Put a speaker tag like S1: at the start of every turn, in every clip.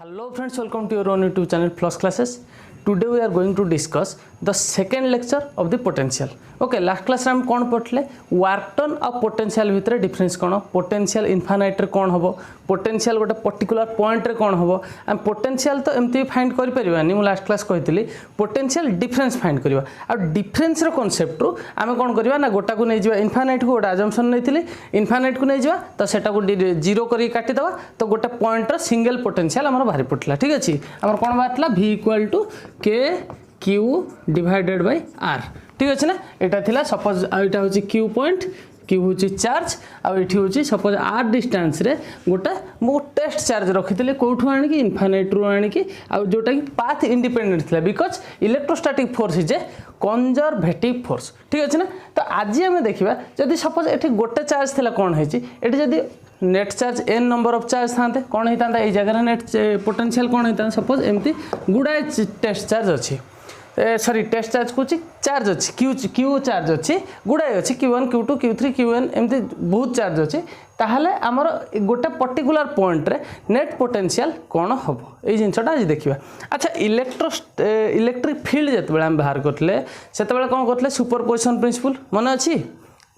S1: Hello friends, welcome to your own YouTube channel Plus Classes. Today we are going to discuss the second lecture of the potential. Okay, last class हम कौन पढ़ले work ton और potential भितर difference कौन potential infinite रे कौन हबो potential गोटे पर्टिकुलर पॉइंट रे कौन हबो हम पोटेंशियल तो एमती फाइंड करि परिबानी मु लास्ट क्लास कहितली पोटेंशियल डिफरेंस फाइंड करबा आ डिफरेंस रो कांसेप्ट रो आमे कोन करबा ना गोटा को नै जिबा इनफाइनाइट को गोटा अजम्पशन नैथिली इनफाइनाइट को नै जिबा तो सेटा को जीरो करी काटी दबा तो गोटे पॉइंट रो सिंगल पोटेंशियल हमर बाहर पड़ला ठीक अछि हमर कोन बातला v = k q divided by r ठीक अच्छे ना यहाँ थिला सपोज यहाँ हूँ क्यू पॉइंट क्यू हूँ चार्ज आठी हूँ सपोज आर डिस्टेंस रे गोटे मु टेस्ट चार्ज रखी कौटू आणिकी इनफाइनाइट रू आणिकी जोटा कि पाथ इंडिपेंडेंट थिला because electrostatic force is a conservative force ठीक अच्छे ना तो आज आम देखा जदि सपोज ये गोटे चार्ज थिला कौन है जदि net charge n number of charge था कौन होता है जगह नेट पोटेंशियल कौन होता सपोज एमती गुड़ाए टेस्ट चार्ज अच्छी सॉरी टेस्ट चार्ज कौच चार्ज अच्छी क्यू चार्ज अच्छी गुड़ाए अच्छी Q1 Q2 Q3 Qn एमती बहुत चार्ज अच्छी ताहले आमर गोटे पर्टिकुलर पॉइंट रे नेट पोटेंशियल कौन हम ये जिनटा आज देखा अच्छा इलेक्ट्रिक फील्ड जिते आम बाहर करते से कौन करते सुपरपोजिशन प्रिंसिपल मन अच्छी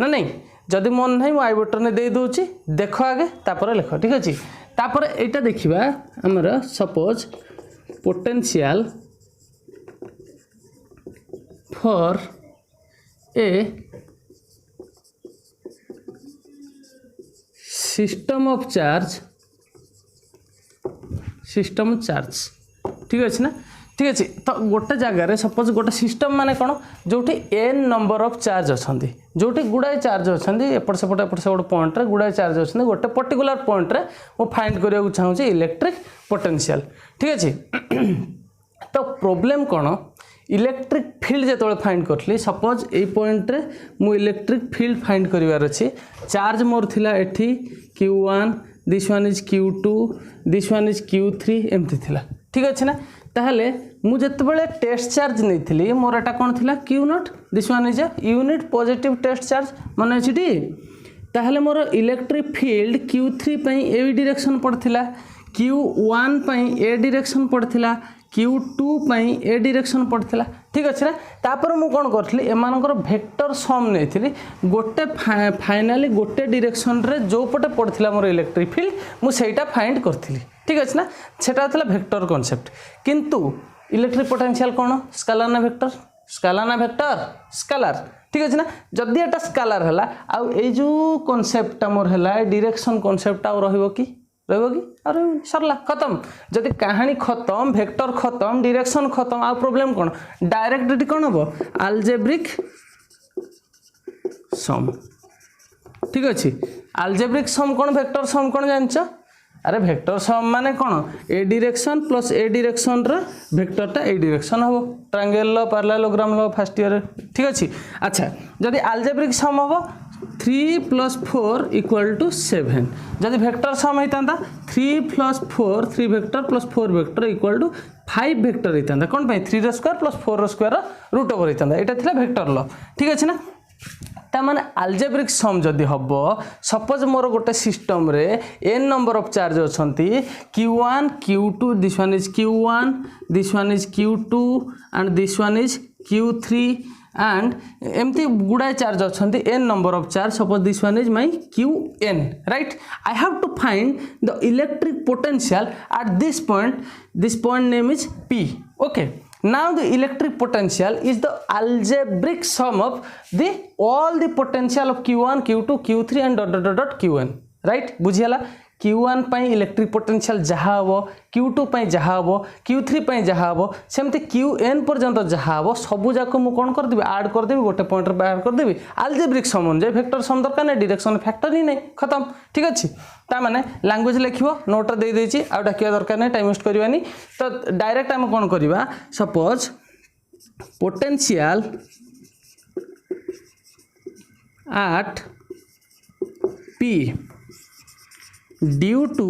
S1: ना नहीं जदि मन नहीं आई बटन दे दूची देख आगे तापर लिख ठीक अच्छे तापर यहाँ देखा आमर suppose potential for a system of charge ठीक अच्छे ना ठीक अच्छे तो गोटे जगार सपोज गोटे सिस्टम माने कौन जो n नंबर ऑफ चार्ज अच्छा जो गुड़ाए चार्ज अच्छा एपट सेपट पॉइंट रे गुड़ाए चार्ज अच्छा गोटे पर्टिकुलर पॉइंट रे वो फाइंड करने चाहूँगी इलेक्ट्रिक पोटेंशियल ठीक अच्छे तो प्रोब्लेम कौन इलेक्ट्रिक फील्ड जो फाइंड करी सपोज ये पॉइंट रे मु इलेक्ट्रिक फील्ड फाइंड करार अच्छे चार्ज मोर थिला एठी Q1 this one is Q2 this one is Q3 एमती थिला ठीक अच्छे ना ताहले मु जेतेबेले टेस्ट चार्ज नहीं थी मोर एटा कौन थिला Q0 this one is unit positive test charge मन अच्छी टी ताहले मोर इलेक्ट्रिक फील्ड Q3 पई ए डायरेक्शन पड़थिला Q1 पई ए डायरेक्शन पड़थिला Q2 पई ए डायरेक्शन पड़थिला ठीक अच्छे ना तापर मु कौन करथली एमानकर वेक्टर सम नहीं गोटे फाइनाली गोटे डायरेक्शन रे जो पटे पड़थिला मोर इलेक्ट्रिक फील्ड मु सेटा फाइंड करथली ठीक अच्छे ना सेटा थिला वेक्टर कांसेप्ट किंतु इलेक्ट्रिक पोटेंशियल कौन स्केलर ना वेक्टर स्केलर ठीक अच्छे ना जदि एटा स्केलर हैला आ ए जो कांसेप्ट मोर हैला डायरेक्शन कांसेप्ट आ रहइबो कि अरे सरला खत्म जदि कहानी खत्म वेक्टर खत्म डायरेक्शन खत्म आ प्रॉब्लम कौन डायरेक्ट कौन हम अलजेब्रिक सम ठीक अच्छे अलजेब्रिक सम कौन वेक्टर सम कौन जानछ अरे वेक्टर सम माने कौन ए डायरेक्शन प्लस ए डायरेक्शन रे वेक्टरटा ए डायरेक्शन हो ट्रायंगल लो पैरेललोग्राम लो फर्स्ट ईयर ठीक अच्छे अच्छा जदि अलजेब्रिक सम हो 3 + 4 = 7 जदि वेक्टर सम होता 3 + 4 3 वेक्टर + 4 वेक्टर = 5 वेक्टर होता कौन 3 स्क्वायर + 4 स्क्वायर रूट ओवर होता यहाँ था वेक्टर लॉ ठीक अच्छे ना ताने अलजेब्रिक सम जदि हम सपोज मोर गोटे सिस्टम रे n नंबर ऑफ चार्ज अच्छा Q1 Q2 this one is Q1 this one is Q2 and this one is Q3 and एमती गुड़ाए चार्ज अच्छा n number of charge suppose this one is my Qn right I have to find the electric potential at this point name is P okay now the electric potential is the algebraic sum of the all the potential of Q1 Q2 Q3 and ... Qn right बुझियाला Q1 पई electric potential जहाँ हम Q2 पई जहाँ हम Q3 पई जहाँ हम सेमती Qn पर्यंत जहाँ हम सबू जाक मु कौन करदेवी ऐड करदेवी गोटे पॉइंट बाहर करदेवी अलजेब्रिक सम अनुसार वेक्टर सम दरकार नहीं डायरेक्शन फैक्टर ही नहीं खत्म ठीक अच्छे ता माने लैंग्वेज लिखिबो नोट दे देछि आ डाकिया दरकार नहीं टाइम वेस्ट करबानी तो डायरेक्ट हम कौन करबा suppose potential at P due to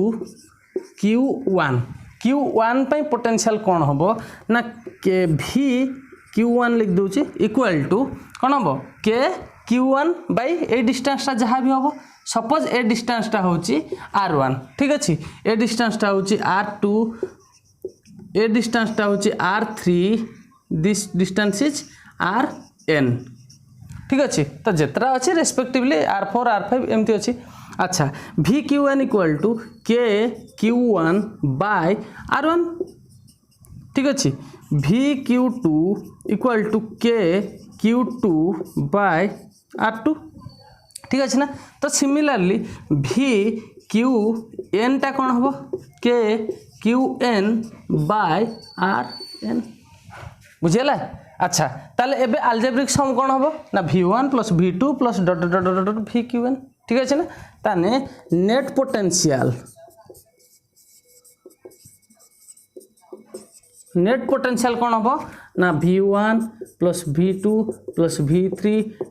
S1: Q1 पे पोटेंशियल कौन हम ना V Q1 लिख दूची इक्वल टू कौन हम के Q1 बाई ए डिस्टेंसटा जहाँ भी हम सपोज ए डिस्टेंसटा हूँ R1 ठीक अच्छे ए डिस्टेंसटा हूँ R2 ए डिस्टेंसटा होची r3 this distance is rn ठीक अच्छे तो जितना अच्छे रेस्पेक्टिवली r4 r5 एमती अच्छी अच्छा VQN equal to KQ1 bye R1 ठीक अच्छे VQ2 equal to KQ2 bye R2 ठीक अच्छे ना तो सिमिलरली VQN टा कौन हम KQN बाय RN बुझेला अच्छा ताले एबे अल्जेब्रिक सम कौन हम ना V1 plus V2 plus dot dot dot dot VQN ठीक अच्छे ना ताने नेट पोटेंशियल कौन हम ना V1 plus V2 plus V3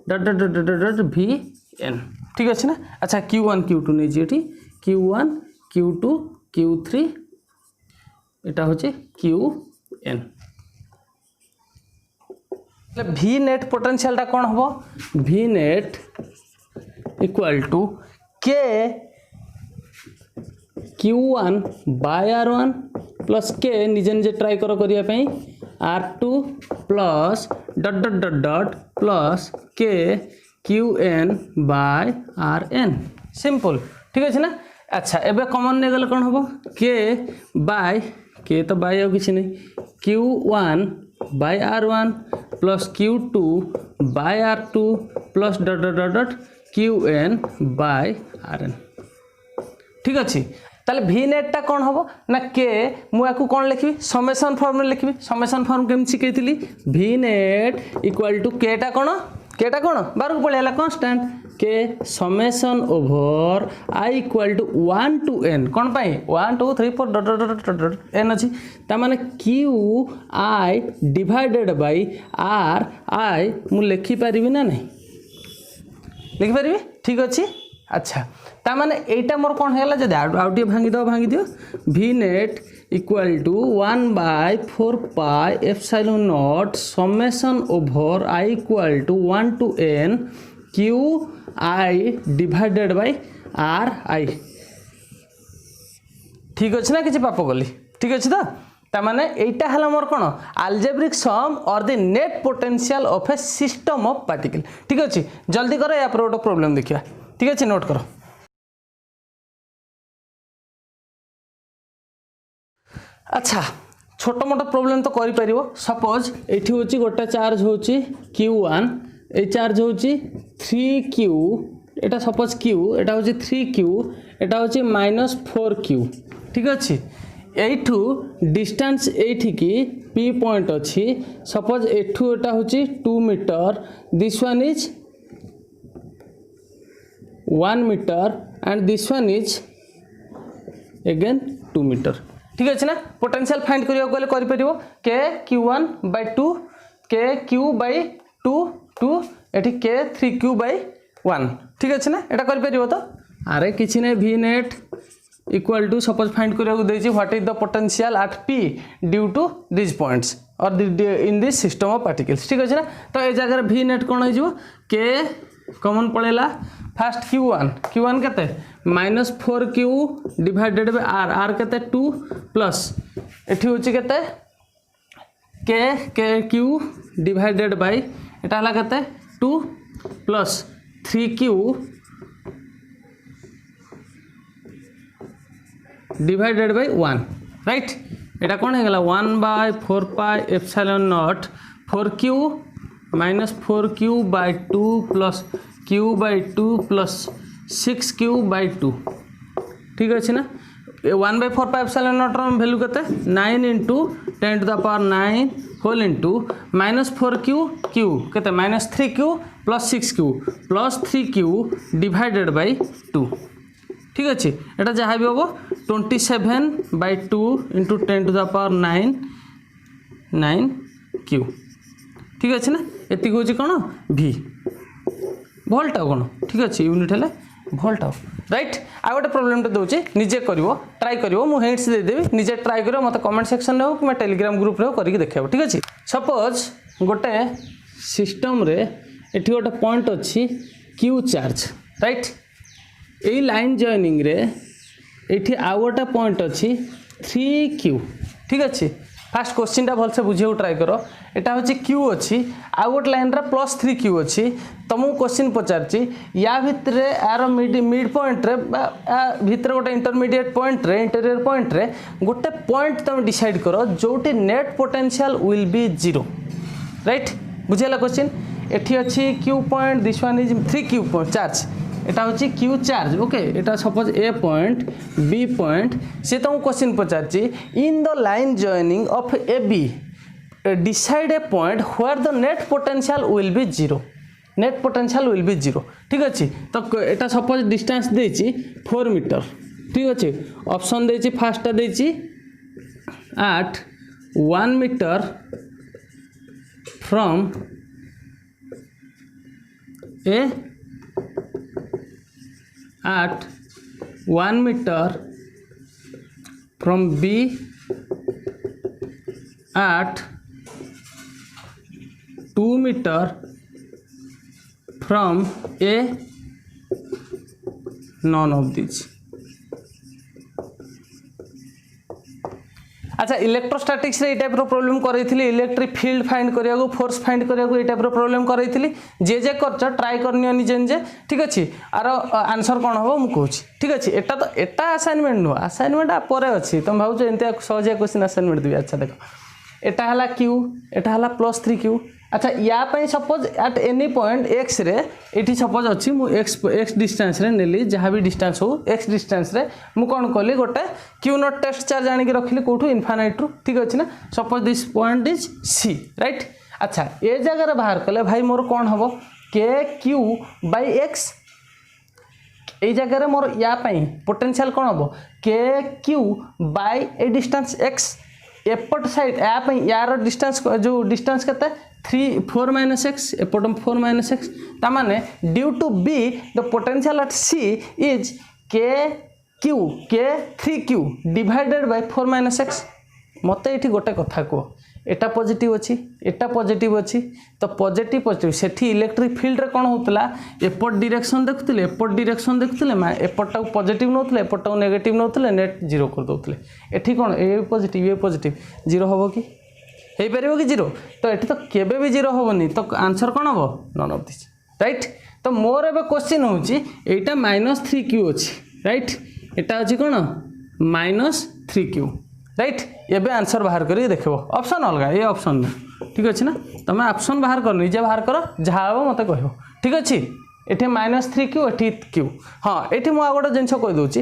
S1: dot dot dot dot dot VN ठीक अच्छे ना अच्छा Q1 Q2 नहीं जी Q1 Q2 Q3 एटा होची QN V नेट पोटेंशियल टा कौन हम V net equal to K Q1 by R1 plus K निजे निजे ट्राई करिया पई R2 plus dot dot dot dot plus K QN by RN simple ठीक अच्छे ना अच्छा एबे कॉमन ने गले कौन हम K बाय K तो बाय आ किसी नहीं Q1 by R1 plus Q2 by R2 plus dot dot dot dot QN by RN ठीक अच्छे ताले V नेट टा कौन हम ना K मुझे कौन लिखी समेसन फॉर्म में लिखी समेसन फॉर्म केम शिखी V net equal to K टा कौन बाहर को पड़ेगा constant K summation over I equal to 1 to n कौन पाई 1 2 3 4 dot dot dot dot n अच्छी ता माने Q I divided by R I मु लिखि पारिबी ना नहीं लिखि पारिबी ठीक अच्छी अच्छा ता माने एटा मोर कौन हैला जदि आउटी भांगी दियो V net equal to 1 by 4 pi epsilon naught summation over I equal to 1 to n Q I divided by R I ठीक अच्छे ना किसी पाप गली ठीक अच्छे तो तामाने एटा हला मोर कोन अलजेब्रिक सम और the net potential of A system of particle ठीक अच्छे जल्दी करो या पर प्रॉब्लम देखिया ठीक अच्छे नोट करो अच्छा छोट मोट प्रॉब्लम तो करि परिवो सपोज एठी होची गोटा चार्ज होची Q1 ए चार्ज होची 3Q एटा सपोज Q एटा होची 3Q एटा होची -4Q ठीक अछि एठू डिस्टेंस एठी की P पॉइंट अछि सपोज एठू एटा होची 2 metre this one is 1 metre and this one is again 2 metre ठीक अच्छे ना पोटेंशियल फाइंड करियो गले करि परिबो K Q1 by 2 K Q by 2 2 एठी K 3Q by 1 ठीक अच्छे ना एटा करि परिबो तो अरे किछि नै V net equal to suppose find करियो देछि what is the potential at P due to this points और in this system of particles ठीक अच्छे ना तो ए जगह V नेट कोन हो जिवो K कॉमन पड़ेला फास्ट Q1 केते -4Q divided by R R केते 2 प्लस एठी होची केते K Q डिवाइडेड बाय एटा हला केते 2 plus 3Q divided by 1 right एटा कोन हे गेला 1 by 4 pi epsilon naught 4Q -4Q by 2 plus Q by 2 plus 6Q by 2 ठीक अच्छे ना 1 by 4 पाई एप्सिलॉन नॉट रो वैल्यू केते 9 into 10 to the power 9 whole into -4Q Q केते -3Q plus 6Q plus 3Q divided by 2 ठीक अच्छे एटा जहाँ भी होबो 27 by 2 into 10 to the power 9Q ठीक अच्छे ना एति होची कोन V वोल्ट आ कोन ठीक अच्छे यूनिट हेले वोल्ट आ राइट आ गोटे प्रॉब्लम टे दोचे निजे करिवो ट्राई करिवो मु हिंट्स दे देबी निजे ट्राई करिवो मते कमेंट सेक्शन रे हो कि टेलीग्राम ग्रुप रे करके देखेबो ठीक अच्छे सपोज गोटे सिस्टम रे एठी गोटे पॉइंट अछि Q चार्ज राइट एई लाइन जॉइनिंग रे एठी आ गोटे पॉइंट अछि 3Q ठीक अच्छे फास्ट क्वेश्चन टा भलसे बुझे ट्राई कर एटा होची क्यू अच्छी आ गोटे लाइन रा +3 क्यू अच्छी तुमको क्वेश्चन पचारची या भितर यार मिड पॉइंट रे भितर गोटे इंटरमीडिएट पॉइंट रे इंटीरियर पॉइंट रे गोटे पॉइंट तुम डिसाइड करो जोटी net potential will be 0 right बुझेला क्वेश्चन एठी अच्छी Q point this one is 3 Q point charge एटा होची क्यू चार्ज ओके एटा suppose A point B point से तुमको क्वेश्चन पचारची in the line joining of A B decide A point where the net potential will be 0 net potential will be 0 ठीक अच्छे तो एटा suppose distance देची 4 metre ठीक अच्छे option देची fast देची at 1 meter from A at 1 meter from B at 2 meter from A none of these अच्छा electrostatics रे type रो problem करैथिली electric field find करिया को force find करिया को टाइप रो प्रॉब्लम करैथिली जे करछ ट्राई करनियो निजे जे ठीक अछि आरो आंसर कोन होबो मु कहूछि ठीक अछि एटा तो एटा असाइनमेंट नो असाइनमेंट आ परे अछि तुम भाउछ एंते सहज क्वेश्चन असाइनमेंट दिबि अच्छा देखो एटा हला क्यू एटा हला +3 क्यू अच्छा या पई suppose at any point x रे एठी सपोज अछि मु x डिस्टेंस रे नेली जहा भी डिस्टेंस हो x डिस्टेंस रे मु कोन करली गोटे q नॉट टेस्ट चार्ज आनी के रखली कोठू इनफाइनाइट रु ठीक अछि ना suppose this point is c right अच्छा ए जगह रे बाहर कले भाई मोर कोन हबो kq / x ए जगह रे मोर या पई पोटेंशियल कोन हबो kq / ए डिस्टेंस x एपट साइड या पई यार डिस्टेंस जो डिस्टेंस केते 4 - x एपटम 4 - x ता माने due to b the potential at c is k3q divided by 4 - x मते एठी गोटे कथा को एटा पॉजिटिव अछि तो पॉजिटिव सेठी इलेक्ट्रिक फील्ड रे कोन होतला एपट डायरेक्शन देखुतले एपट पॉजिटिव नोतले एपट नेगेटिव नोतले नेट 0 कर दोतले एठी कोन ए पॉजिटिव 0 होबो कि हे परिबो कि 0 तो एठी तो केबे भी 0 होबनी तो आंसर कोन होबो नन ऑफ दिस राइट तो मोर एबे क्वेश्चन होची एटा -3q अछि राइट एटा अछि कोन -3q राइट एबे आंसर बाहर करी देखबो ऑप्शन अलगा ए ऑप्शन में ठीक अछि ना तमे ऑप्शन बाहर कर निजे बाहर कर जहा हो मते कहबो ठीक अछि एठी -3q एठी q हां एठी मु आ गोटे जिंस कहि दोची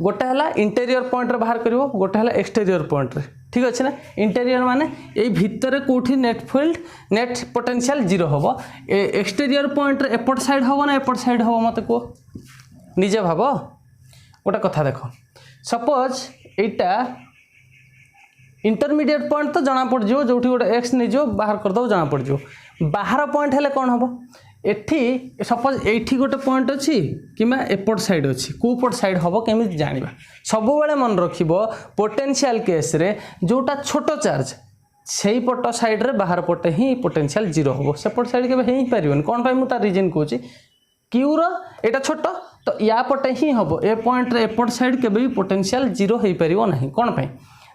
S1: गोटे हला इंटीरियर पॉइंट रे बाहर करिवो गोटे हला एक्सटीरियर पॉइंट रे ठीक अछि ना इंटीरियर माने ए भितर कोठी नेट फील्ड नेट पोटेंशियल 0 होबो एक्सटीरियर पॉइंट रे एपट साइड होबो ना एपट साइड होबो मते को निजे भाबो गोटे कथा देखो सपोज एटा इंटरमीडिएट पॉइंट तो जाना पड़ जो जोठी गोटे x नै जो बाहर कर दो जाना पड़ जो बाहर पॉइंट हेले कोन होबो एठी सपोज एठी गोटे पॉइंट अछि किमा एपट साइड अछि को पट साइड होबो केमि जानिबा सब बेले मन रखिबो पोटेंशियल केस रे जोटा छोटो चार्ज सेही पट साइड रे बाहर पटे ही पोटेंशियल 0 होबो सेपट साइड के हेई परिबन कोन पाई मु ता रीजन कहूची क्यू रो एटा छोटो तो या पटे ही होबो ए पॉइंट रे एपट साइड के भी पोटेंशियल 0 हेई परिबो नाही कोन पाई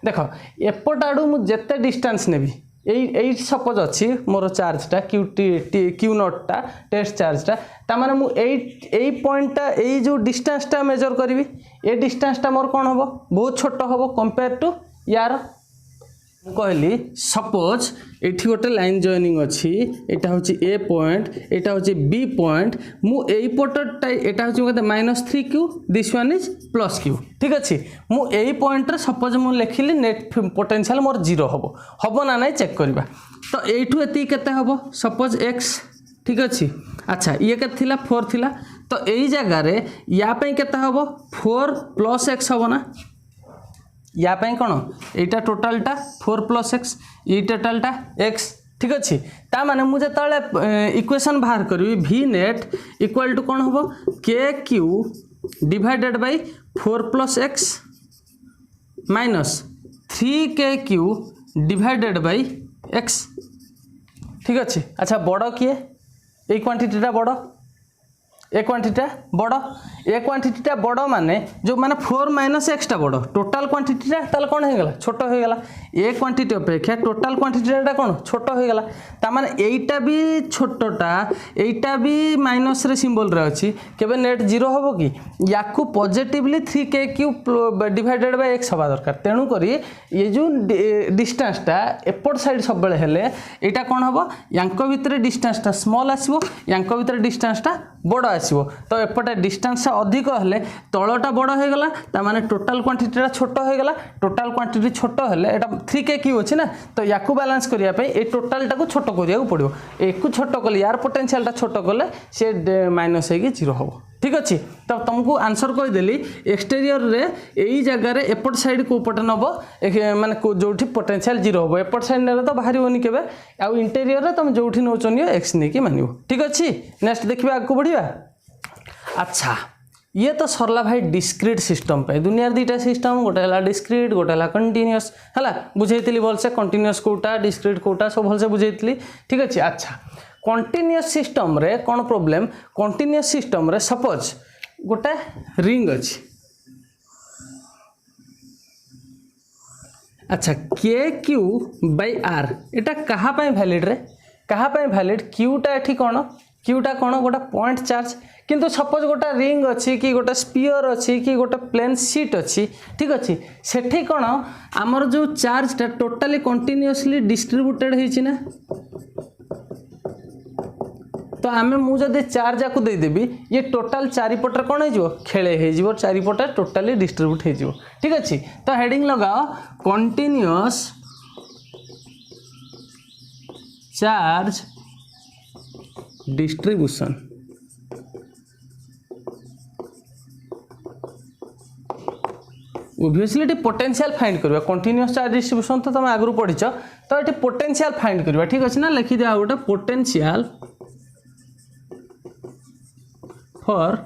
S1: देखो एपट आडू मु जत्ते डिस्टेंस नेबी एई सपोज अछि मोर चार्ज टा क्यू नॉट टा टेस्ट चार्ज टा ता माने मु एई पॉइंट टा एई जो डिस्टेंस टा मेजर करबी ए डिस्टेंस टा मोर कोन होबो बहुत छोटो होबो कंपेयर टू यार कहली सपोज एठी गोटे लाइन जॉइनिंग अछि एटा होची ए पॉइंट एटा होची बी पॉइंट मु एई पॉइंट एटा होची कते -3q this one is +q ठीक अछि मु एई पॉइंट रे सपोज मु लेखिली नेट पोटेंशियल मोर 0 होबो ना नै चेक करबा तो एठू एती केते होबो सपोज x ठीक अछि अच्छा ये के थिला 4 थिला तो एई जगह रे या पे केते होबो 4 + x होबो ना या पे कोन एटा टोटल टा 4 + x ई टोटल टा x ठीक अछि ता माने मु जे तळे इक्वेशन बाहर करबी v net = कोन होबो kq divided by 4 + x minus 3kq divided by x ठीक अछि अच्छा बड़ किए ए क्वांटिटी टा बड़ ए क्वांटिटी बड़ ए क्वांटिटी बड़ माने जो माने 4 माइनस एक्सटा बड़ टोटाल क्वांटिटी ताल कौन हो गला छोट हो गला ए क्वांटिटी अपेक्षा टोटाल क्वांटिटी कौन छोट हो गला ता माने एटा भी छोटटा एटा भी माइनस रे सिंबल रे अछि केबे नेट 0 होबो कि याकू positively 3k cube divided by x हवा दरकार तेणु करी ये जो डिस्टेंस टा एपट साइड सब बेले हेले एटा कौन होबो यांको भितरे डिस्टेंस टा स्मॉल आसीबो यांको भितरे डिस्टेंस टा बड़ आसीबो तो एपटे डिस्टेंस अधिक हेले तळटा बड़ हो गला ता माने टोटल क्वांटिटी छोट हो गला टोटल क्वांटिटी छोट हेले एटा 3k क्यू अछि ना तो याकू बैलेंस करिया पे ए टोटल टाको छोट करिया पड़िबो एकु छोट कले यार पोटेंशियल टा छोट कले से माइनस हेगी 0 होबो ठीक अच्छे तो तुमको आंसर कहीदेली एक्सटेरियर रे यही जगह रे एपट साइड को पटे नब माने जो पोटेंशियल 0 हम एपट साइड ने तो बाहर के आउ इंटेरियर रे तुम जो नौचन एक्स नहीं कि मानव ठीक अच्छे नेक्स्ट देखिए आगे बढ़िया अच्छा ये तो सरला भाई डिस्क्रीट सिस्टम पे दुनिया दुईटा सिस्टम गोटे है डिस्क्रीट गोटे है कंटिन्यूअस है बुझेली भलसे कंटिन्यूअस कोटा डिस्क्रीट कोटा सब भलसे बुझेली ठीक अच्छे अच्छा कंटिन्यूअस सिस्टम रे कौन प्रॉब्लम कंटिन्यूअस सिस्टम रे सपोज गोटे रिंग अच्छी अच्छा के क्यू बाय आर एटा कहाँ पे वैलिड रे कहाँ पे वैलिड क्यूटा एठी कौन क्यूटा कौन गोटे पॉइंट चार्ज किंतु सपोज गोटे रिंग अच्छी कि गोटे स्पीयर अच्छी कि गोटे प्लेन शीट अच्छी ठीक अच्छे सेठी कौन आमर जो चार्जटा टोटाली कंटिन्यूअसली डिस्ट्रीब्यूटेड होइछि ना तो आमे मुझे चार्ज आपको देदेवी ये टोटाल चारिपटे कौन हो खेले हो चारिपटे टोटाली डिस्ट्रीब्यूट हो ठीक अच्छे तो हेडिंग लगाओ continuous charge distribution obviously potential find करवा कंटिन्यूअस चार्ज डिस्ट्रीब्यूशन तो तुम आगु पढ़ीच तो ये पोटेंशियल फाइंड करवा ठीक अच्छे ना लिखी दिया गोटे potential for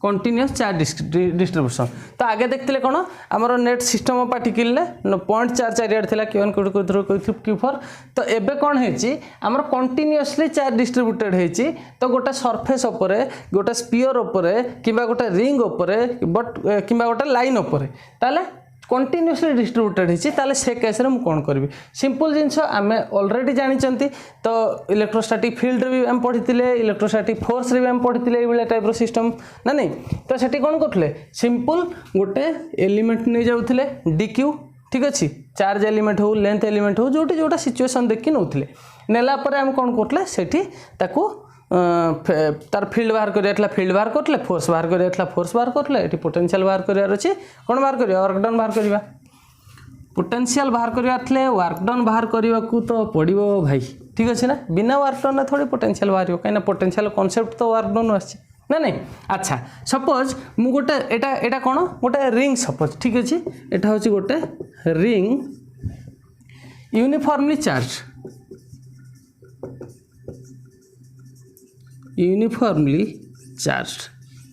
S1: continuous charge distribution तो आगे देखते कौन आमर net system of particle point charge चारिआड था Q1 Q2 Q4 तो एबे कौन है आमर कंटिन्यूअसली चार्ज डिस्ट्रीब्यूटेड होती तो गोटे सरफेस उपरे गोटे स्पीयर उपरे किंबा गोटे रिंग उपरे बट किंबा गोटे लाइन उपरे ताले कंटिन्यूअसली डिस्ट्रीब्यूटेड होती से केस रे कौन करी सिंपल जिनस आम ऑलरेडी जानी तो इलेक्ट्रोस्टैटिक फील्ड भी आम पढ़ी इलेक्ट्रोस्टैटिक फोर्स भी आम पढ़ी ये टाइप सिस्टम ना नहीं तो सेठी कौन करते सिंपल गोटे एलिमेंट नहीं जाऊे DQ ठीक अच्छे चार्ज एलिमेंट हो लेंथ एलिमेंट हो जोटी जोटा सिचुएसन देखिए नौले नेला आम कौन करते सेठी ताकू तार फील्ड बाहर कर फील्ड बाहर करते फोर्स बाहर कर फोर्स बाहर करते ये पोटेंशियल बाहर करार अच्छे कौन बाहर कर वर्क डन बाहर करवा पोटेंशियल बाहर करार वर्क डन बाहर करने को तो पड़ो भाई ठीक अच्छे ना बिना वर्क डन थोड़ी पोटेंशियल बाहर कहीं पोटेंशियल कॉन्सेप्ट तो वर्क डन आसी ना नहीं अच्छा सपोज मु गोटे एटा एटा कौन गोटे रिंग सपोज ठीक अच्छे एटा हूँ गोटे रिंग यूनिफॉर्मली चार्ज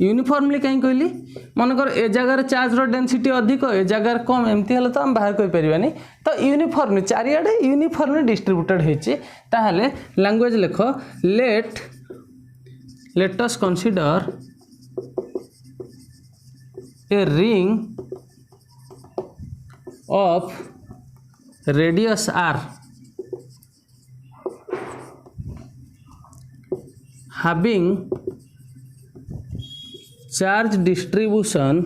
S1: यूनिफॉर्मली कहीं कहली मनकर ए जगार चार्ज रो डेंसिटी अधिक ए जगार कम एमती हेले तो हम बाहर कर परिबानी तो यूनिफॉर्मली चारिआडे यूनिफॉर्मली डिस्ट्रीब्यूटेड होइछि ताहले लैंग्वेज लिख let us consider a ring of radius r having charge distribution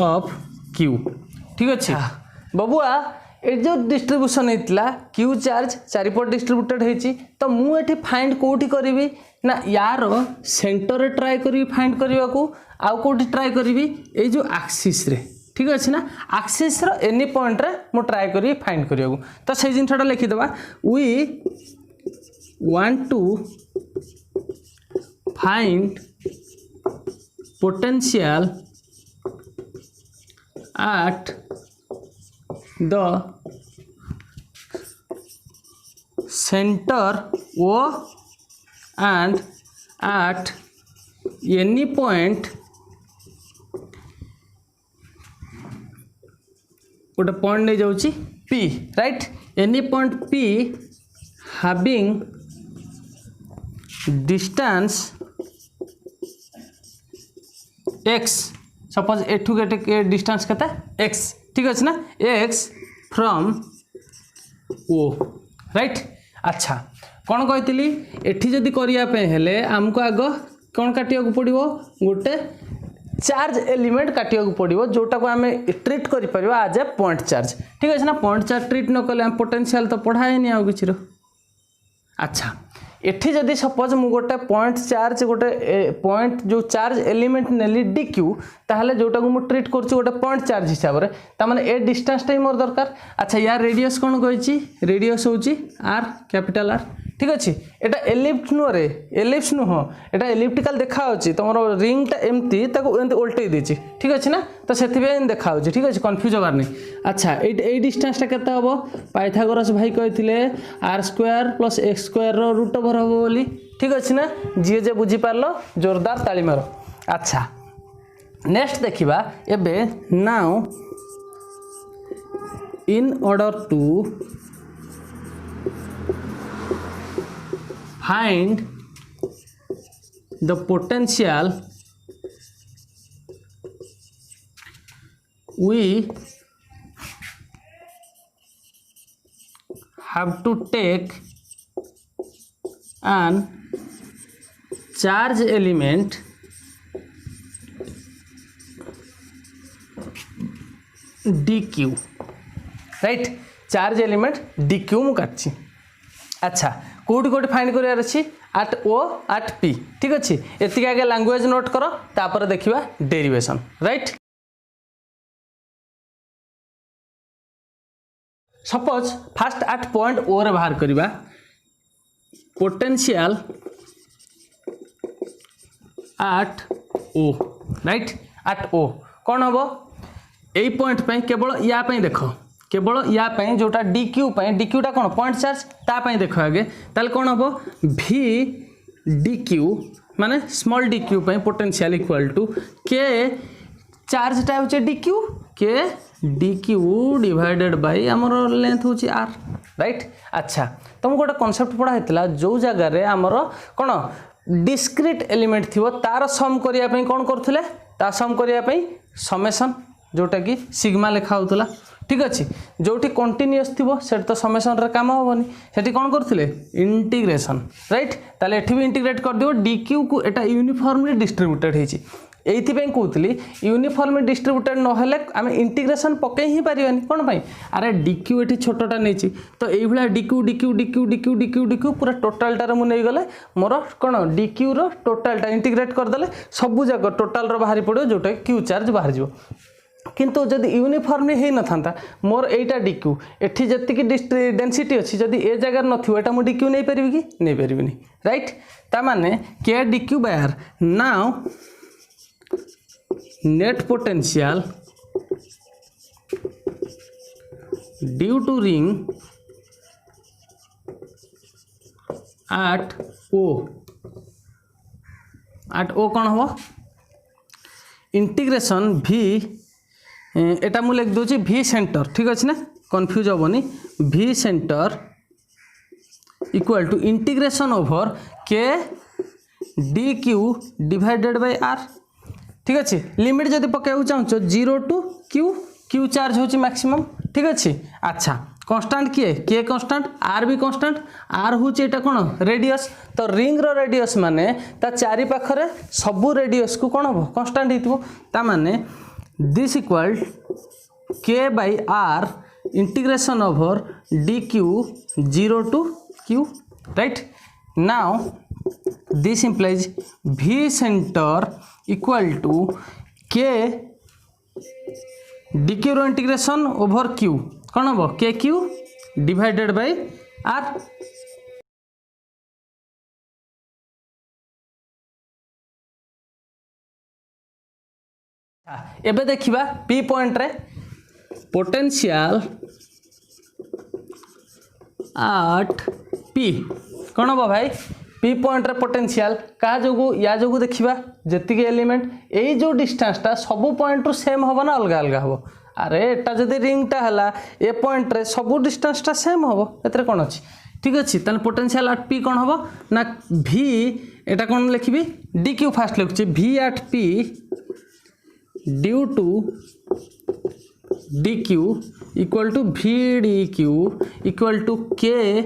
S1: of Q ठीक अच्छे बबुआ ये जो डिस्ट्रीब्यूशन होता Q चार्ज चारिपट डिस्ट्रीब्यूटेड होती तो मुझे फाइंड कौटी करी ना यार सेंटर ट्राए करी फाइंड करने को आउ कौटी ट्राए करी ये जो एक्सिस रे ठीक अच्छे ना एक्सिस रो एनी पॉइंट रे मु ट्राए करी फाइंड करिया को तो से जिनटा लिखिदेवा we want to find potential at the center O and at any point गोटे पॉइंट नहीं जाऊँ P right any point P having distance X suppose एठू के डिस्टेंस केते एक्स ठीक अच्छे ना एक्स फ्रॉम ओ राइट अच्छा कौन कही एठी जदि करने हेले आमको आग कौन काटिया पड़ो गोटे चार्ज एलिमेंट काटिया पड़ो जोटा को आम ट्रीट कर आज ए पॉइंट चार्ज ठीक अच्छे ना पॉइंट चार्ज ट्रीट न कले पोटेंशियल तो पढ़ाएनि आउ कि अच्छा एठी जदि सपोज मु गोटे पॉइंट चार्ज गोटे पॉइंट जो चार्ज एलिमेंट नेली डी क्यू ताहले जोटा को मु ट्रीट करछु गोटे पॉइंट चार्ज हिसाब रे ता माने ए डिस्टेंस टाइम मोर दरकार अच्छा यार रेडियस कोन कहिछि रेडियस होछि आर कैपिटल आर ठीक अच्छे एटा एलिप्स नुह रे एलिप्स नुह एटा एलिप्टिकल देखा होछि तमरो रिंगटा एमती ताको एंती उल्टै देछि ठीक अच्छे ना तो सेथि बे देखा होछि ठीक अच्छे कंफ्यूज होबार नै अच्छा ए डिस्टेंसटा केते हबो पाइथागोरस भाई कहिथिले r square plus x square रो रूट ओवर हबो बोली ठीक अच्छे ना जे जे बुझी पारलो जोरदार ताली मारो अच्छा नेक्स्ट देखिबा एबे now in order to find the potential we have to take an charge element dq right charge element dq मु काटछि अच्छा कोटी कोटी फाइंड करार अच्छी एट ओ एट पी ठीक अच्छे एति आगे लैंग्वेज नोट कर तापर देखिबा derivation right suppose first at point O रे बाहर करिबा potential at O right at O कौन हम यही पॉइंट पे केवल या पे देख केवल या पे जोटा डी क्यूटा कौन पॉइंट चार्ज तापाई देख आगे ताल कौन हम भी डी क्यू माने small d q potential equal to k चार्जटा हो d q k D Q divided by आमर लेंथ हो आर राइट अच्छा तुमको गोटे कॉन्सेप्ट पढ़ा होता जो जगार आमर कौन डिस्क्रिट एलिमेंट थी तार सम करने कौन करते ता सम करने समेसन जोटा कि सिग्मा लिखा होता ठीक अच्छे जोटी कंटिन्यूअस थी से तो समेसन रे काम हेनी से कौन करते इंटीग्रेशन राइट ताले एठी भी इंटीग्रेट कर दियो डी क्यू को एटा यूनिफॉर्मली डिस्ट्रीब्यूटेड होइछि एइथिपे कहूली यूनिफॉर्मली डिस्ट्रीब्यूटेड नहेले आम इंटीग्रेशन पकई ही पारिबानी कौन पाई अरे डी क्यू एठी छोटटा नहीं तो ये D Q D Q D Q D Q D Q D Q पूरा टोटालटार मुझे नहीं गले मोर कौन डी क्यू रो टोटालटा इंटीग्रेट करदे सबू जाक टोटाल रो बाहरी पड़ो जोटा क्यू चार्ज बाहर जाओ किंतु जदि यूनिफॉर्मली हो न था मोर एटा डी क्यू एठी जति डेंसिटी अच्छी जदि ए जगह नथिबो मु डी क्यू नहीं पारिबि कि नहीं पारिबिनी राइट ता माने K D Q by R now net potential due to ring at O कौन हम इंटीग्रेशन भी एटा मु लिख दूची भी सेंटर ठीक अच्छे ना कन्फ्यूज हेनी भी centre equal to integration over K D Q divided by are ठीक अच्छे लिमिट जब पकाइक चाहो 0 टू क्यू क्यू चार्ज होची मैक्सिमम ठीक अच्छे अच्छा कांस्टेंट किए के कांस्टेंट आर भी कांस्टेंट आर हूँ एटा कौन रेडियस तो रिंग रो रेडियस माने ता चारि पाखरे सबू रेडियस को कौन हम कांस्टेंट हितबो ता माने this equal k by r integration over d q 0 to q right now this implies v center equal to के डी क्यू रो इंटीग्रेशन ओवर क्यू कौन हम के क्यू डिवाइडेड बाय आर एबे देखिबा पी पॉइंट रे पोटेंशियल एट पी कौन हम भाई पी पॉइंट रे पोटेंशियल क्या जो या जो देखा जी एलिमेंट यही जो डिस्टेंसटा सबू पॉइंट रु सेम हम ना अलग अलग हम अरे एटा जदि रिंगटा हला ए पॉइंट रे सब डिस्टेंसटा सेम हम एतरे कौन अच्छी ठीक अच्छे ताल पोटेंशियल एट पी कौन हम ना भी एटा कौन लिखी डी क्यू फास्ट लिखुची V at p due to d q equal to V d q equal to के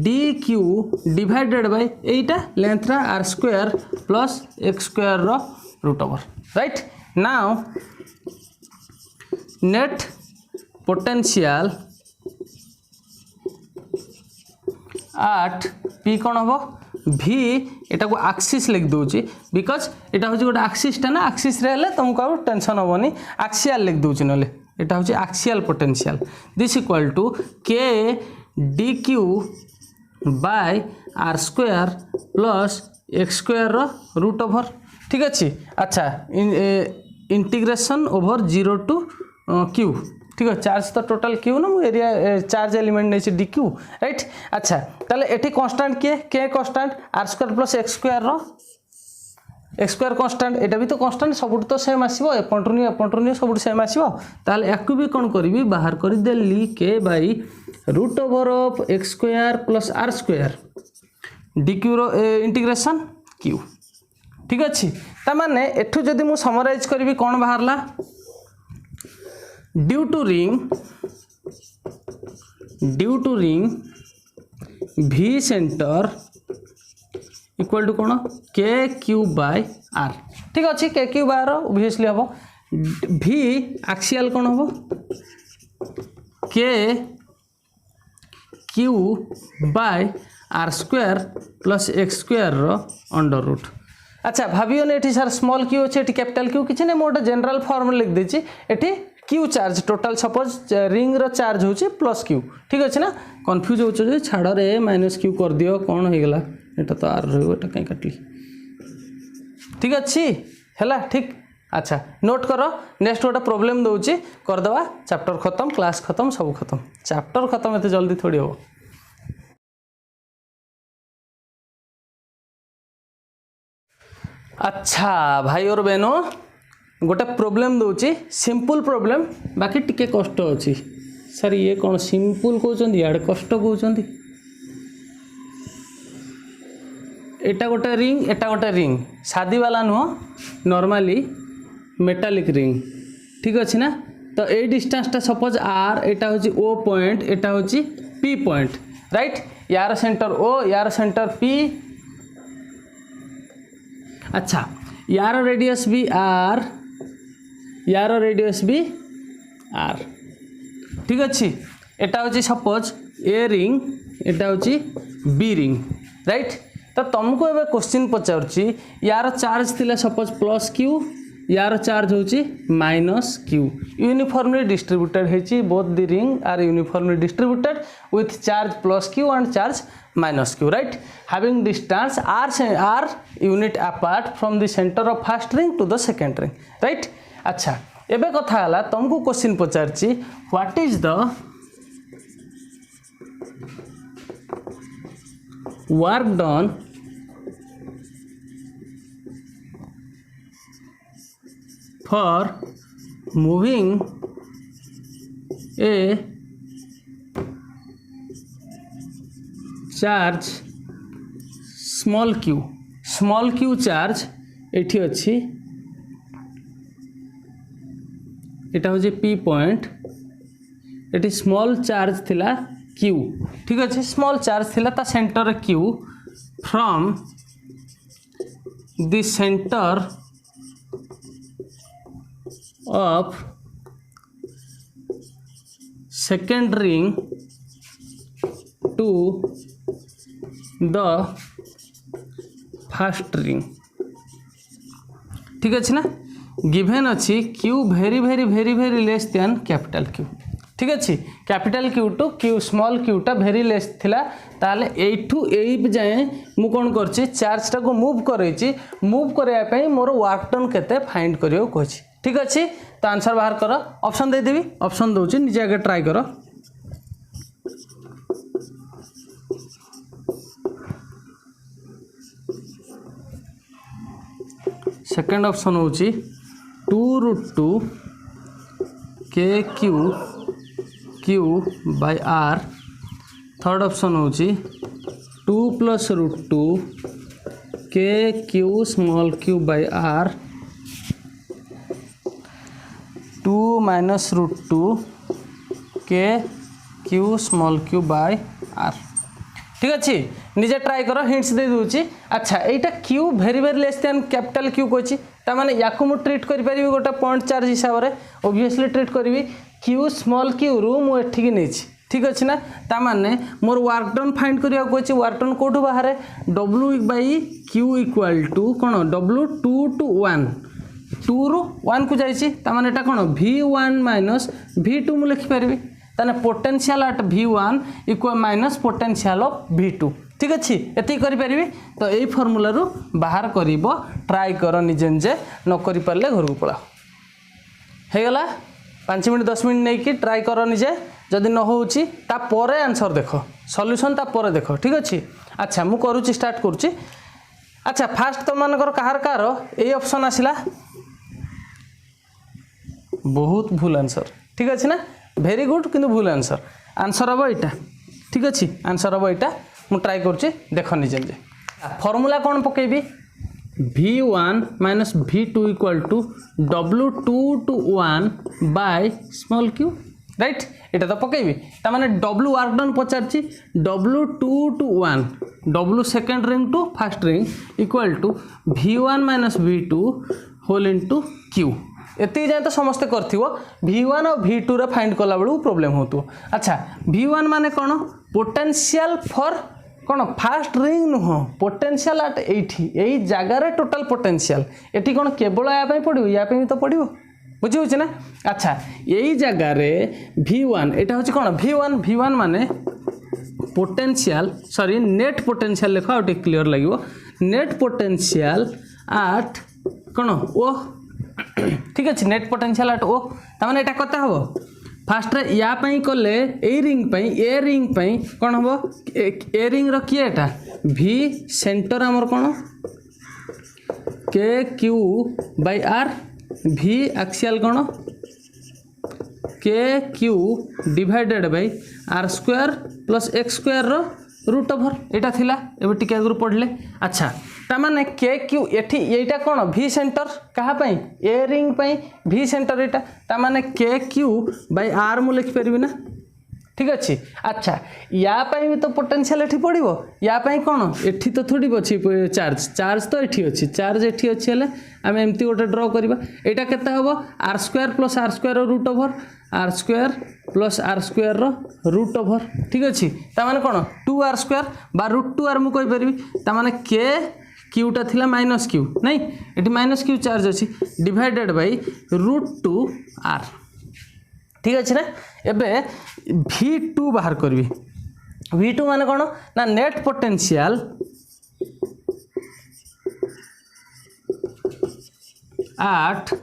S1: डी क्यू डिवाइडेड बाय एटा length r square plus x square रो root over right now net potential at p कौन हम भी एटा को axis लिख दूची because एटा हूँ गोटे एक्सिसटा ना एक्सिस रे तुमको आ टेंशन हेनी एक्सियल लिख दूची ना एटा हूँ axial potential this equal to के D Q by R square plus x square root over ठीक अच्छे अच्छा इंटीग्रेशन ओवर 0 टू क्यू ठीक है चार्ज तो टोटल क्यू ना मुझे एरिया चार्ज एलिमेंट नहीं डी क्यू राइट अच्छा ताले एटी कांस्टेंट किए के constant r square plus x square constant एटा भी तो कांस्टेंट सब तो सेम आसीबो एपंटरनी सब सेम आसीबो ताले याकू भी कोन करबी बाहर कर देली k by root over of x square plus r square d q रो इंटीग्रेशन क्यू ठीक अच्छे ता माने एठू जदी मु समराइज करबी कोन बाहरला due to ring V centre equal to कौन के क्यू बाय आर ठीक अच्छे के क्यू बाय आर ओबियसली हम भी एक्सियल कौन हम के Q by R square plus x square under root अच्छा भावियो ने सर स्मॉल क्यू अच्छे कैपिटल क्यू किसी नहीं मोटे जनरल फॉर्म लिख देती एटी Q charge total suppose ring रो चार्ज होची प्लस क्यू ठीक अच्छे ना कन्फ्यूज हो छाड़ रे माइनस क्यू कर दियो कौन हो गला एटा तो आर रही एटा कहीं काटली ठीक अच्छी है ठीक अच्छा नोट करो नेक्स्ट गोटे प्रोब्लेम दूची करदवा चैप्टर खत्म क्लास खत्म सब खत्म चैप्टर खत्म एते जल्दी थोड़ी हो अच्छा भाई और बहनों गोटे प्रोब्लेम दूची सिंपल प्रोब्लेम बाकी टिके कष्ट अच्छी सर ये कौन सिंपल कहते यार कष्ट कहते एटा गोटे रिंग शादी वाला नुह नॉर्मली मेटालिक रिंग ठीक अच्छे ना तो ये डिस्टेंसटा सपोज आर एटा हूँ ओ पॉइंट एटा हूँ पी पॉइंट राइट यार सेंटर ओ यार सेंटर पी अच्छा यार रेडियस भी आर यार रेडियस भी आर ठीक अच्छे एटा हूँ सपोज ए रिंग एटा हूँ बी रिंग राइट तो तुमको एवं क्वेश्चन पचारुची यार चार्ज थिला सपोज प्लस क्यू यार चार्ज होची माइनस क्यू यूनिफॉर्मली डिस्ट्रीब्यूटेड है both the ring are uniformly distributed with charge plus q and charge minus q right having distance r unit apart from the center of first ring to the second ring right अच्छा एबे कथा हला तुमको question पचारची what is the work done for moving a charge small Q charge एठी अच्छी एटा हूँ पी पॉइंट एटी स्मॉल चार्ज थिला क्यू ठीक अच्छे स्मॉल चार्ज थिला ता centre Q from the centre of second ring to the first ring ठीक अच्छे ना गिवेन अच्छी Q very very very very less than capital Q ठीक अच्छे capital Q to Q small क्यूटा वेरी लेस थिला ताले एठू एई जाए मु कोन करछि चार्ज टा को मूव करया पई मोर वर्क डन केते फाइंड करियो कहछि ठीक अच्छे तो आंसर बाहर करो ऑप्शन दे देबी ऑप्शन दोछि निजे आगे ट्राई करो सेकेंड ऑप्शन होची 2√2 k Q by r third option हूँ 2 plus root 2 k q small q by r 2 minus root 2 k q small q by are. ठीक अच्छे निजे ट्राई कर हिंट्स दे दूची। अच्छा एटा Q very very less than capital Q Kochi ता माने याकू मु treat करि परिबी गोटा पॉइंट चार्ज हिसाब रे ऑब्वियसली ट्रीट करिवि क्यू स्मॉल क्यू रू मु एठी की नेछि। ठीक अच्छे ना ता माने मोर वर्क डन फाइंड करिया कोची वर्क डन कोठु बाहर W by q equal to कोन W 2 to 1 2 रु 1 को जाइछि ता माने एटा कोन V1 माइनस V2 मु लिखि परिबी ताने potential at V1 equal minus potential of V2। ठीक अच्छे एति करि परिबी तो एई फार्मूला रु बाहर करिवो ट्राई कर निजे निजे न करि परले घर को पळा हे गला 5 मिनट 10 मिनट नै कि ट्राई कर निजे जदि न होउची ता परे आंसर देखो सॉल्यूशन ता परे देखो। ठीक अच्छे अच्छा मु करूची स्टार्ट करूची। अच्छा फास्ट तो मानकर कहार कार ए ऑप्शन आसिला बहुत भूल आंसर। ठीक अच्छे ना वेरी गुड किंतु भूल आंसर आंसर हम यहाँ। ठीक अच्छे आंसर हम यहाँ मु ट्राई करुच्ची देख निजे निजे फॉर्मूला कौन पकेबी V1 minus V2 equal to W2 to 1 by small Q right एटा तो पकेबी ता माने W वर्क डन पचारची W2 to 1 W second ring to first ring equal to V1 minus V2 whole into Q एति जाए तो समस्ते करथिवो V1 और V2 रे फाइंड कला बेलू प्रॉब्लम होतो। अच्छा V1 माने कोन पोटेंशियल फॉर कोन फास्ट रिंग नुह पोटेंशियल एट एठी एई जगह रे टोटल पोटेंशियल एठी कोन केवल या पई पडियो या पई तो पडियो बुझी होछ ना। अच्छा एई जगह रे V1 एटा होछ कोन V1 माने पोटेंशियल सॉरी नेट पोटेंशियल लेखा आउट क्लियर लागिवो नेट पोटेंशियल एट कोन ओ ठीक अच्छे नेट पोटेंशियल एट ओ ताने एटा कते हबो फास्ट रे या पई कोले ए रिंग पई कोन हबो ए रिंग रो की एटा V सेंटर हमर कोन K Q by R V axial कोन K Q divided by R square plus x square रो रूट ओवर एटा थिला एबे टिके आगु पढले। अच्छा ता माने के क्यू एठी एटा कोन V सेंटर कहा पई ए रिंग पई V सेंटर एटा ता माने के क्यू बाय आर मु लिख परबी ना। ठीक अच्छे अच्छा या पई भी तो पोटेंशियल एठी पड़िबो या पई कोन एठी तो थोड़ी बछि चार्ज तो एठी अछि चार्ज एठी अछि हले हम एम्ति गोटे ड्रा करबा एटा केते हबो r square plus r square रो root over r square plus r square रो रूट ओवर। ठीक अच्छे ता माने कोन 2r स्क्वायर बा रूट 2r मु कहि परबी ता माने के क्यूटा थिला माइनस क्यू नहीं एटी माइनस क्यू चार्ज अच्छी डिवाइडेड बाय रूट 2r। ठीक अच्छे ना एबे V2 बाहर करबी V2 माने कोन ना net potential at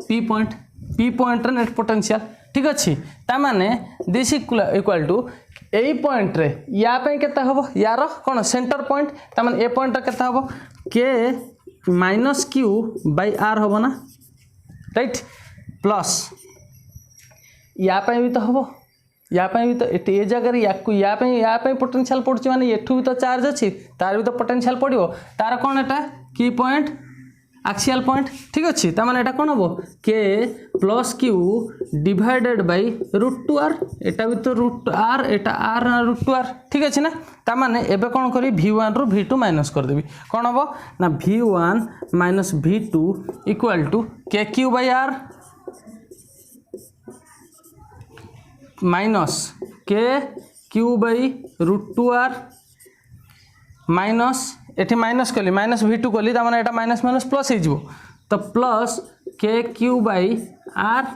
S1: P point रे नेट पोटेंशियल। ठीक अच्छे ता माने this equal to a point रे या पे केता हबो यार कोन सेंटर पॉइंट ता माने ए पॉइंट रे केता हबो के माइनस क्यू बाय आर हबो ना राइट प्लस या पे भी तो हबो या पे भी तो ए जगह रे या पे पोटेंशियल पड़छ माने एठू भी तो चार्ज अछि तार भी तो पोटेंशियल पड़िबो तार कोन एटा की पॉइंट एक्सियल पॉइंट। ठीक अच्छे ता माने एटा कोन हबो k plus q divided by root 2r एटा भी तो रूट r एटा r रूट 2r। ठीक अच्छे ना ता माने एबे कोन करी V1 रो V2 माइनस कर देबी कोन हबो ना V1 minus V2 equal to k Q by r minus k Q by root 2r minus एठी माइनस कली माइनस V2 कली ता माने एटा माइनस माइनस प्लस हे जिवो तो प्लस के Q by are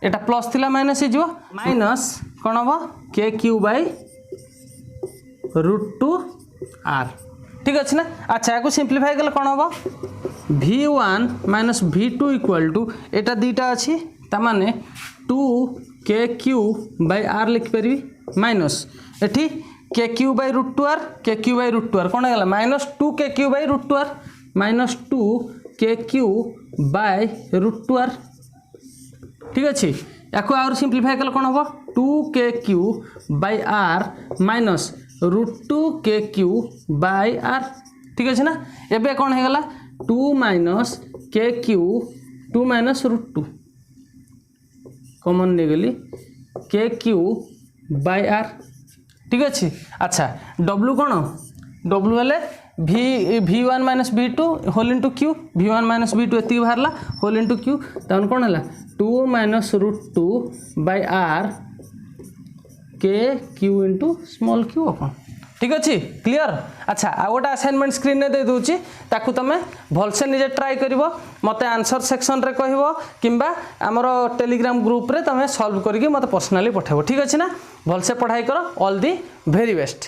S1: Etah plus थिला माइनस हे जिवो माइनस कोन हबो के क्यू बाय रूट 2r। ठीक अच्छे ना अच्छा याको सिंप्लीफाई कले कोन हबो V1 minus V2 equal to एटा दीटा अछि ता माने 2 के क्यू बाय आर लिख परबी माइनस एठी के क्यू बाय रूट 2r के क्यू बाय रूट 2r कोन गला minus 2 k Q by root 2r minus 2 k Q by root 2r। ठीक अच्छे या आउर सिंप्लीफाई कले कौन हम 2kq/r माइनस √2kq/r ठीक अच्छे ना एबे कौन है गला 2 माइनस kq 2 माइनस √2 कॉमन ले गली kq/r ठीक अच्छे अच्छा w कौन w हेले v1 minus v2 whole into q v1 minus v2 एति बाहरला होल इंटू q तहन कौन है 2 minus √2/r kq into small q अपन ठीक अच्छे क्लियर अच्छा आ गोटे असाइनमेंट स्क्रीन में दे दूची ताकू तुम भलसे निजे ट्राई कर मत आंसर सेक्शन रे कहबो किंबा आमर टेलीग्राम ग्रुप रे तुम सॉल्व करके मत पर्सनली पठाबो ठीक अच्छे ना भलसे पढ़ाई करो ऑल दी वेरी बेस्ट।